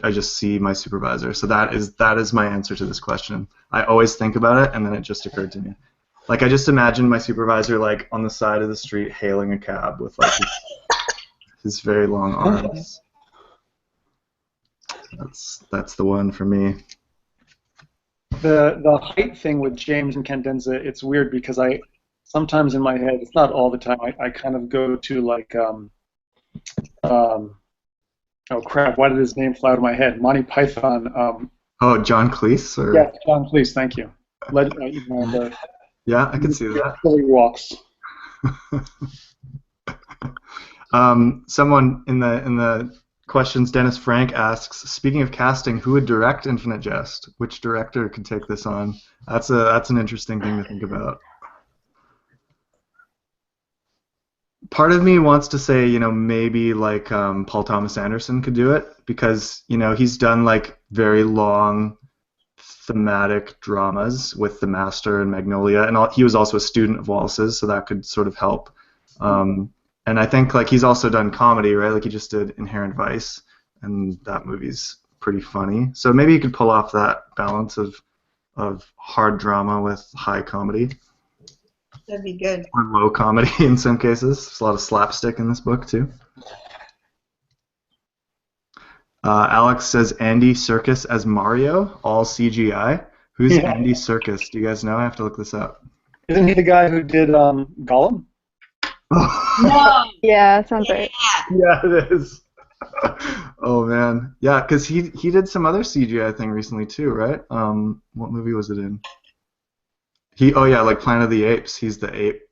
I just see my supervisor. So that is my answer to this question. I always think about it, and then it just occurred to me. Like I just imagine my supervisor like on the side of the street hailing a cab with like his very long arms. That's the one for me. The height thing with James and Candenza, it's weird because I sometimes in my head, it's not all the time, I kind of go to like oh crap, why did his name fly out of my head? Monty Python. Oh, John Cleese? Or? Yeah, John Cleese, thank you. Yeah, I can see that. Billy walks. Someone in the questions, Dennis Frank asks, speaking of casting, who would direct Infinite Jest? Which director could take this on? That's an interesting thing to think about. Part of me wants to say, you know, maybe like Paul Thomas Anderson could do it because, you know, he's done like very long thematic dramas with The Master and Magnolia, and he was also a student of Wallace's, so that could sort of help. And I think like he's also done comedy, right? Like he just did Inherent Vice, and that movie's pretty funny. So maybe he could pull off that balance of hard drama with high comedy. That'd be good. Or low comedy in some cases. There's a lot of slapstick in this book too. Alex says Andy Serkis as Mario, all CGI. Who's Andy Serkis? Do you guys know? I have to look this up. Isn't he the guy who did Gollum? No. Yeah, sounds right. Yeah, it is. Oh man, yeah, because he did some other CGI thing recently too, right? What movie was it in? Like Planet of the Apes. He's the ape,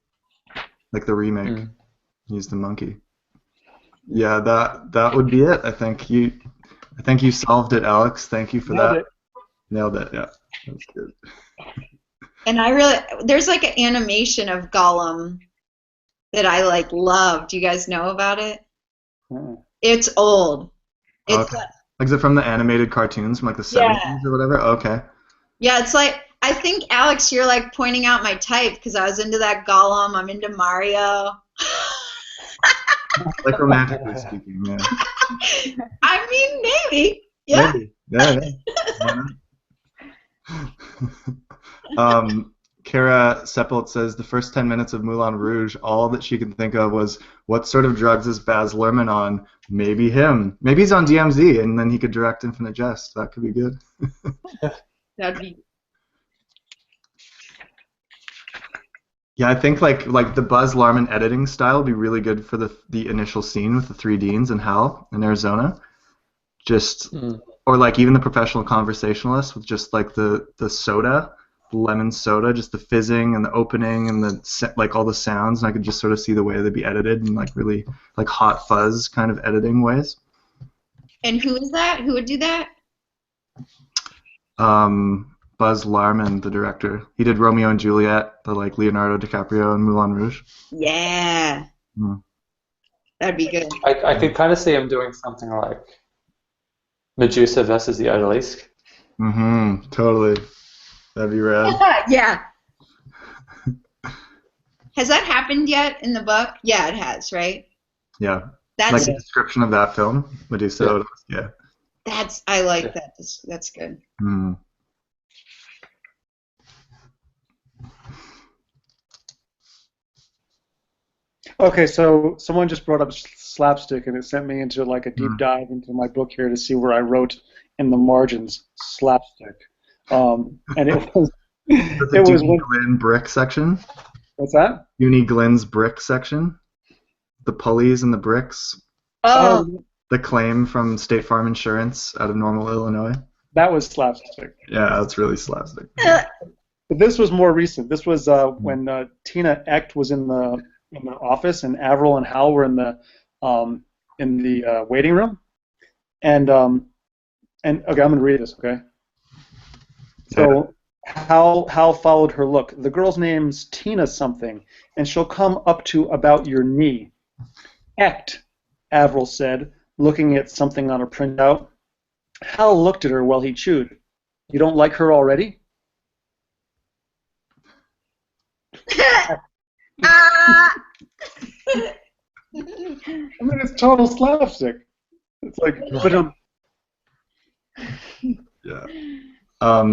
like the remake. He's the monkey. Yeah, that would be it. I think you solved it, Alex. Thank you for that. Nailed it. Yeah, that's good. And there's like an animation of Gollum that I like love. Do you guys know about it? It's old. It's Like, is it from the animated cartoons from like the 70s or whatever? Okay. Yeah, it's like, I think, Alex, you're like pointing out my type because I was into that Gollum. I'm into Mario. Like romantically speaking, yeah. I mean, maybe. Yeah. Maybe. Yeah. Why not? Kara Seppelt says the first 10 minutes of Moulin Rouge, all that she can think of was, what sort of drugs is Baz Luhrmann on? Maybe him. Maybe he's on DMZ, and then he could direct Infinite Jest. That could be good. That'd be. Yeah, I think like the Buzz Luhrmann editing style would be really good for the initial scene with the three Deans and Hal in Arizona. Just or like even the professional conversationalist with just like the soda, the lemon soda, just the fizzing and the opening and the like all the sounds, and I could just sort of see the way they'd be edited in like really like hot fuzz kind of editing ways. And who is that? Who would do that? Buzz Luhrmann, the director. He did Romeo and Juliet, the like Leonardo DiCaprio and Moulin Rouge. Yeah. That'd be good. I could kind of see him doing something like Medusa versus the Odalisque. Totally. That'd be rad. Yeah. Has that happened yet in the book? Yeah, it has, right? Yeah. That's like the description of that film, Medusa. Yeah. I like that. That's good. Okay, so someone just brought up slapstick, and it sent me into like a deep dive into my book here to see where I wrote in the margins slapstick, and it was it was Glenn brick section. What's that? Uni Glenn's brick section, the pulleys and the bricks. Oh. The claim from State Farm Insurance out of Normal, Illinois. That was slapstick. Yeah, that's really slapstick. But this was more recent. This was when Tina Echt was in the office, and Avril and Hal were in the waiting room, and okay, I'm gonna read this. Okay. So Hal followed her look. The girl's name's Tina something, and she'll come up to about your knee. Echt, Avril said, looking at something on a printout. Hal looked at her while he chewed. You don't like her already? I mean, it's total slapstick. It's like, but yeah.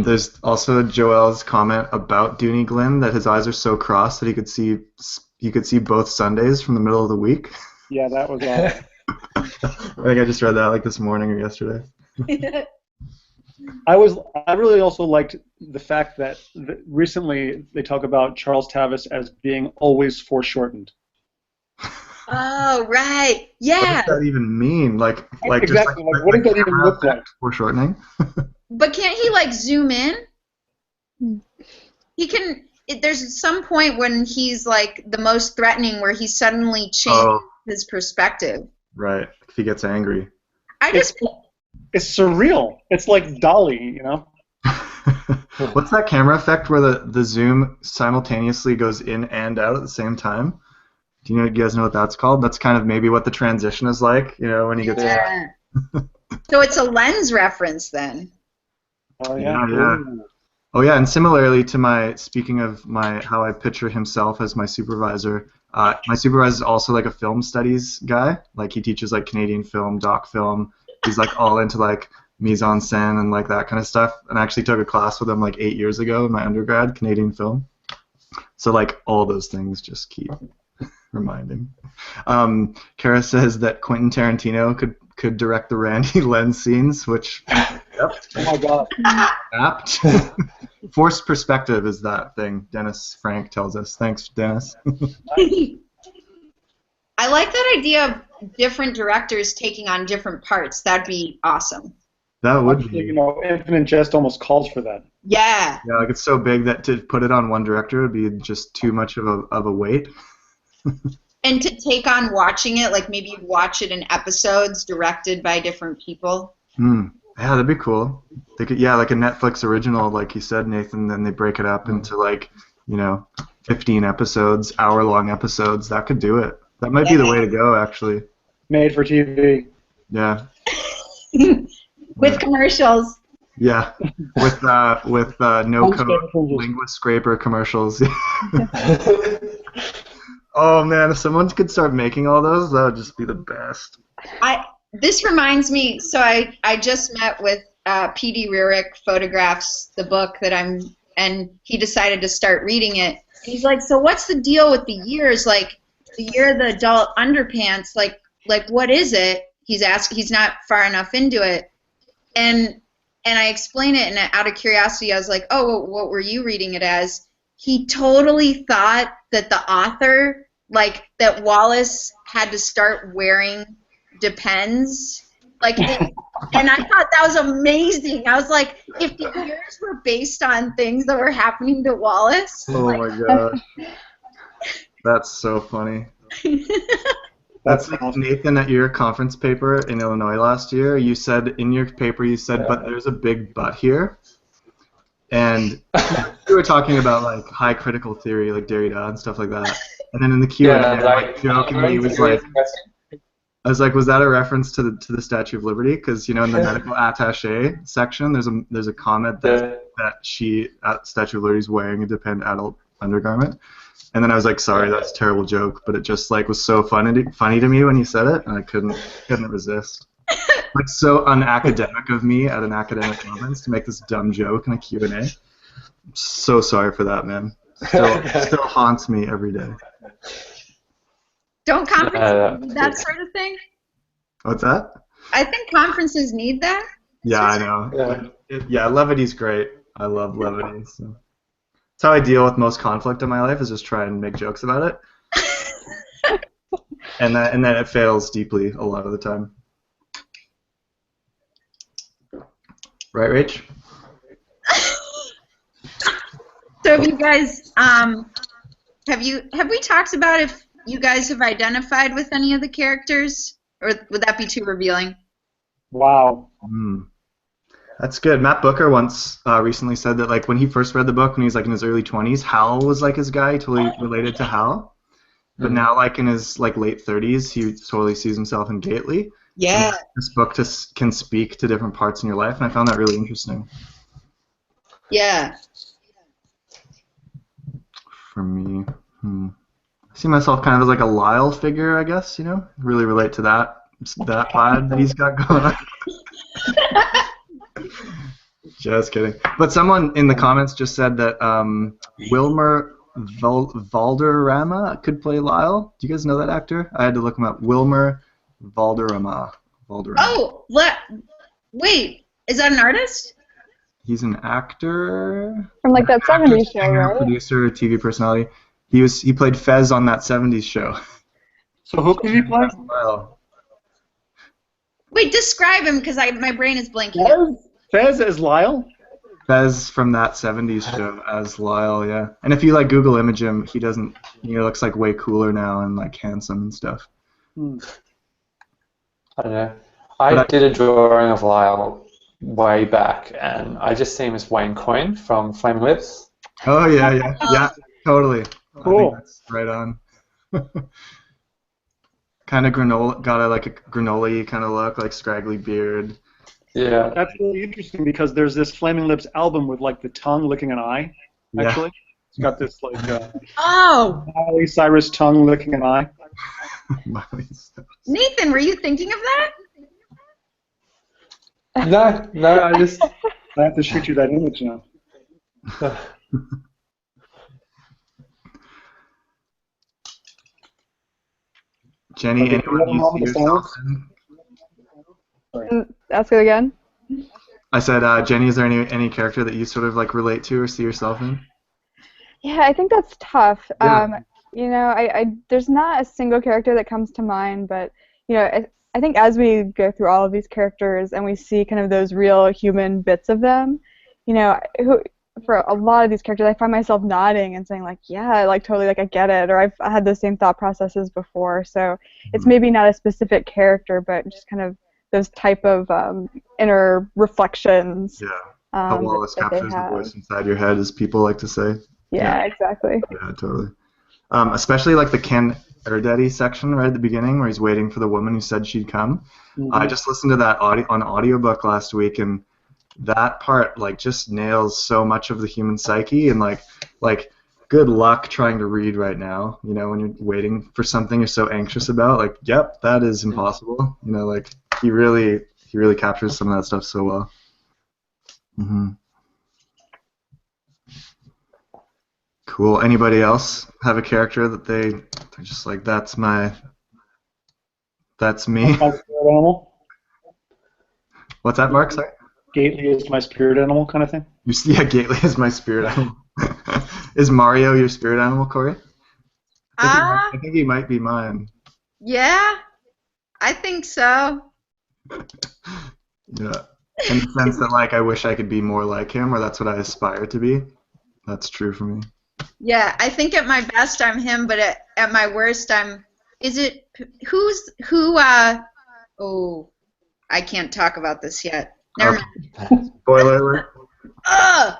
There's also Joel's comment about Dooney Glenn that his eyes are so crossed that he could see both Sundays from the middle of the week. Yeah, that was awesome. I think I just read that like this morning or yesterday. I really also liked the fact that recently they talk about Charles Tavis as being always foreshortened. Oh, right. Yeah. What does that even mean? Like exactly. Like, what does that even look like? Foreshortening. But can't he like zoom in? He can. There's some point when he's like the most threatening where he suddenly changes his perspective. Right. If he gets angry. It's surreal. It's like Dolly, you know? What's that camera effect where the zoom simultaneously goes in and out at the same time? Do you guys know what that's called? That's kind of maybe what the transition is like, when he gets... Yeah. So it's a lens reference then. Oh, yeah. Oh, yeah, and similarly to speaking of how I picture himself as my supervisor is also like a film studies guy. Like he teaches like Canadian film, doc film. He's like all into like mise en scène and like that kind of stuff. And I actually took a class with him like 8 years ago in my undergrad, Canadian film. So like all those things just keep reminding. Kara says that Quentin Tarantino could direct the Randy Lenz scenes, which oh my god, apt. Forced perspective is that thing. Dennis Frank tells us. Thanks, Dennis. I like that idea of different directors taking on different parts. That'd be awesome. That would be. Infinite Jest almost calls for that. Yeah. Yeah, like it's so big that to put it on one director would be just too much of a weight. And to take on watching it, like maybe you'd watch it in episodes directed by different people. Yeah, that'd be cool. They could, like a Netflix original, like you said, Nathan. Then they break it up into like, 15 episodes, hour-long episodes. That could do it. That might be the way to go, actually. Made for TV. Yeah. With commercials. Yeah, with no-code linguist scraper commercials. Oh man, if someone could start making all those, that would just be the best. This reminds me. So I just met with P.D. Rurick Photographs, the book that and he decided to start reading it. And he's like, so what's the deal with the years? Like the year of the adult underpants. Like what is it? He's asked. He's not far enough into it, and I explain it, and out of curiosity, I was like, oh, well, what were you reading it as? He totally thought that the author, like, that Wallace had to start wearing Depends. Like, and I thought that was amazing. I was like, if the years were based on things that were happening to Wallace. Oh my gosh. That's so funny. That's like Nathan, at your conference paper in Illinois last year, you said in your paper, but there's a big but here. And you were talking about like high critical theory, like Derrida and stuff like that. And then in the Q&A, jokingly was like, I was like, was that a reference to the Statue of Liberty? Because in the medical attaché section, there's a comment that she at Statue of Liberty is wearing a Depend adult undergarment. And then I was like, sorry, that's a terrible joke, but it just like was so funny to me when you said it, and I couldn't resist. Like so unacademic of me at an academic conference to make this dumb joke in a Q&A. I'm so sorry for that, man. Still haunts me every day. Don't conferences need that sort of thing? What's that? I think conferences need that. Yeah, I know. Yeah, levity's great. I love levity. So. That's how I deal with most conflict in my life, is just try and make jokes about it. and then it fails deeply a lot of the time. Right, Rach? So have you guys have we talked about if you guys have identified with any of the characters, or would that be too revealing? Wow. That's good. Matt Booker once recently said that like when he first read the book when he was like in his early 20s, Hal was like his guy. He totally related to Hal. But now like in his like late 30s, he totally sees himself in Gately. Yeah. And this book can speak to different parts in your life, and I found that really interesting. Yeah. For me, I see myself kind of as like a Lyle figure, I guess. Really relate to that vibe that he's got going on. Just kidding. But someone in the comments just said that Wilmer Valderrama could play Lyle. Do you guys know that actor? I had to look him up. Wilmer Valderrama. Oh, wait. Is that an artist? He's an actor. From like that 70s show, right? Producer, TV personality. He played Fez on that 70s show. So who could he play? Lyle. Wait, describe him, because my brain is blanking out. Fez as Lyle? Fez from that 70s show as Lyle, yeah. And if you like Google image him, he looks like way cooler now and like handsome and stuff. I don't know. I did a drawing of Lyle way back, and I just see him as Wayne Coyne from Flaming Lips. Oh yeah, totally. Cool. I think that's right on. Kind of got a granola-y kind of look, like scraggly beard. Yeah. That's really interesting because there's this Flaming Lips album with like the tongue licking an eye. Actually, it's got this like Miley Cyrus tongue licking an eye. Nathan, were you thinking of that? No, I just. I have to shoot you that image now. Jenny, anyone you see yourself in? Ask it again. I said, Jenny, is there any character that you sort of like relate to or see yourself in? Yeah, I think that's tough. Yeah. There's not a single character that comes to mind, but I think as we go through all of these characters and we see kind of those real human bits of them, for a lot of these characters, I find myself nodding and saying like, yeah, like totally, like I get it, or I had those same thought processes before. So it's maybe not a specific character, but just kind of those type of inner reflections. Yeah. How Wallace captures the voice inside your head, as people like to say. Yeah, exactly. Yeah, totally. Especially like the Erdedi section right at the beginning where he's waiting for the woman who said she'd come. I just listened to that on audiobook last week, and that part like just nails so much of the human psyche, and like good luck trying to read right now, you know, when you're waiting for something you're so anxious about. Like, yep, that is impossible. You know, like he really captures some of that stuff so well. Cool. Anybody else have a character that they're just like, that's me? That's my spirit animal. What's that, Mark? Sorry? Gately is my spirit animal, kind of thing. Yeah, Gately is my spirit animal. Is Mario your spirit animal, Corey? I think he might be mine. Yeah, I think so. Yeah. In the sense that, like, I wish I could be more like him, or that's what I aspire to be. That's true for me. Yeah, I think at my best I'm him, but at my worst I'm. Oh, I can't talk about this yet. Never mind. Spoiler alert. Ugh!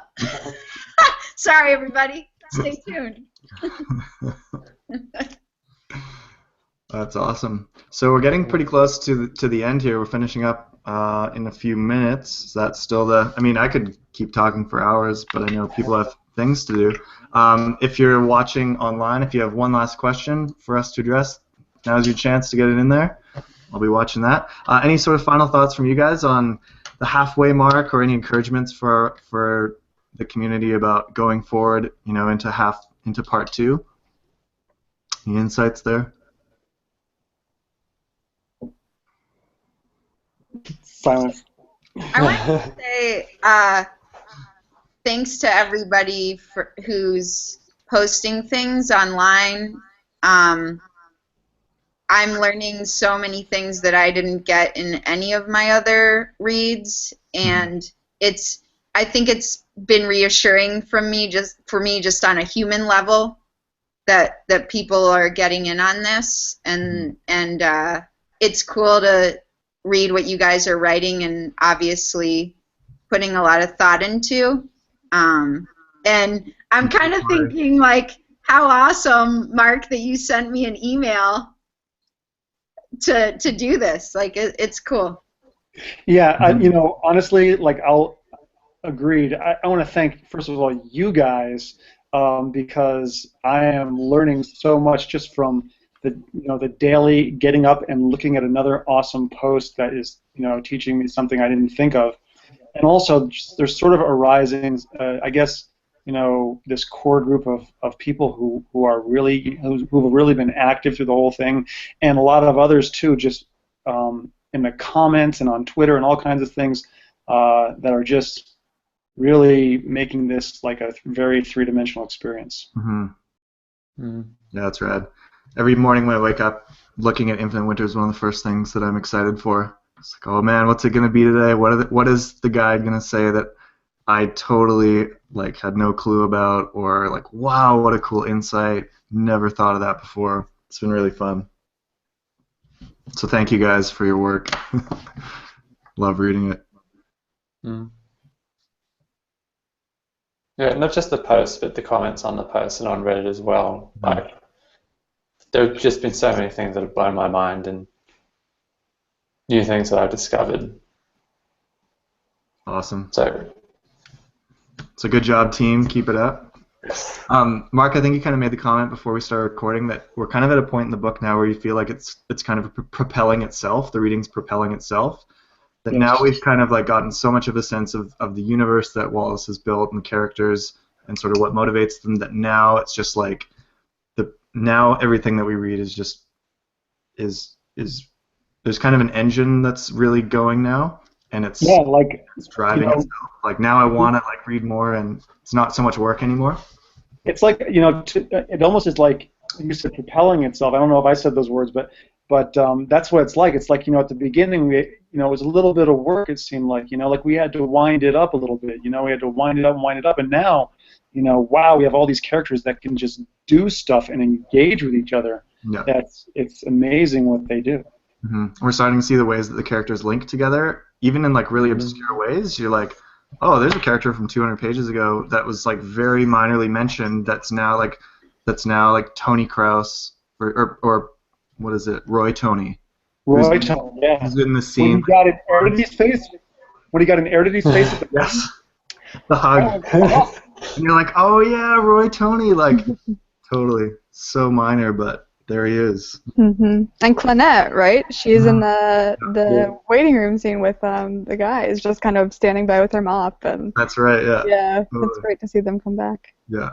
Sorry, everybody. Stay tuned. That's awesome. So we're getting pretty close to the end here. We're finishing up in a few minutes. Is that still the? I mean, I could keep talking for hours, but I know people have things to do. If you're watching online, if you have one last question for us to address, now's your chance to get it in there. I'll be watching that. Any sort of final thoughts from you guys on the halfway mark, or any encouragements for the community about going forward, you know, into part 2? Any insights there? Silence. I want to say thanks to everybody who's posting things online. I'm learning so many things that I didn't get in any of my other reads, and I think it's been reassuring for me just on a human level that people are getting in on this, and it's cool to read what you guys are writing and obviously putting a lot of thought into. And I'm kind of thinking, like, how awesome, Mark, that you sent me an email to do this. Like, it's cool. Yeah, you know, honestly, like, agreed. I want to thank, first of all, you guys, because I am learning so much just from the daily getting up and looking at another awesome post that is, you know, teaching me something I didn't think of. And also, there's sort of arising, I guess, you know, this core group of people who've really been active through the whole thing, and a lot of others too, just in the comments and on Twitter and all kinds of things that are just really making this like a very three-dimensional experience. Yeah, that's rad. Every morning when I wake up, looking at Infinite Winter is one of the first things that I'm excited for. It's like, oh man, what's it gonna be today? What is the guide gonna say that I totally like had no clue about, or like, wow, what a cool insight. Never thought of that before. It's been really fun. So thank you guys for your work. Love reading it. Yeah, not just the posts, but the comments on the posts and on Reddit as well. Like, there have just been so many things that have blown my mind and new things that I've discovered. Awesome. So good job, team. Keep it up. Mark, I think you kind of made the comment before we started recording that we're kind of at a point in the book now where you feel like it's kind of propelling itself. The reading's propelling itself. That now we've kind of like gotten so much of a sense of the universe that Wallace has built and the characters and sort of what motivates them, that now it's just like now everything that we read is just is there's kind of an engine that's really going now, and it's driving itself. Like now I want to like read more, and it's not so much work anymore. It's like, you know, it almost is like you said, propelling itself. I don't know if I said those words, but that's what it's like. It's like, you know, at the beginning it was a little bit of work. It seemed like, you know, like we had to wind it up a little bit. You know, we had to wind it up, and now, you know, wow, we have all these characters that can just do stuff and engage with each other. Yeah. It's amazing what they do. We're starting to see the ways that the characters link together, even in like really obscure ways. You're like, oh, there's a character from 200 pages ago that was like very minorly mentioned. That's now like Tony Krause or what is it? Roy Tony. Roy Tony, yeah. Who's in the When scene. he got in Eridity's face. When he got in Eridity's face at the Yes. The hug. Oh, And you're like, oh yeah, Roy Tony, like totally. So minor, but there he is. And Clennette, right? She's in the waiting room scene with the guys, just kind of standing by with her mop, and That's right, yeah. yeah, Totally. it's great to see them come back. Yeah.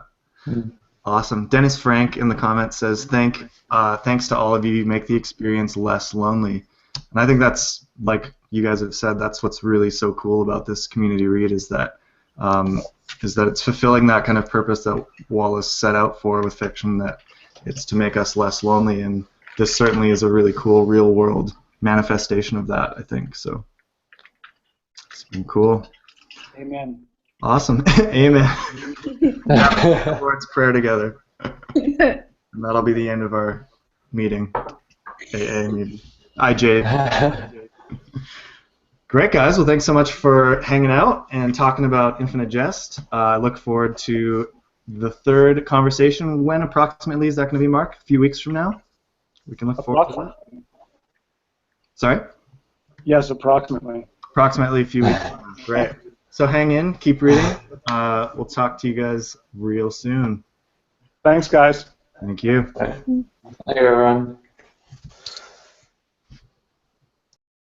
Awesome. Dennis Frank in the comments says, thanks to all of you. You make the experience less lonely. And I think that's, like you guys have said, that's what's really so cool about this community read is that it's fulfilling that kind of purpose that Wallace set out for with fiction, that it's to make us less lonely, and this certainly is a really cool real-world manifestation of that, I think. So it's been cool. Amen. Awesome. Amen. Have the Lord's Prayer together. And that'll be the end of our meeting. AA meeting. IJ. Great, guys. Well, thanks so much for hanging out and talking about Infinite Jest. I look forward to the third conversation. When approximately is that going to be, Mark? A few weeks from now? We can look forward to that. Sorry? Yes, approximately. Approximately a few weeks from now. Great. So hang in, keep reading. We'll talk to you guys real soon. Thanks, guys. Thank you. Thank you, everyone.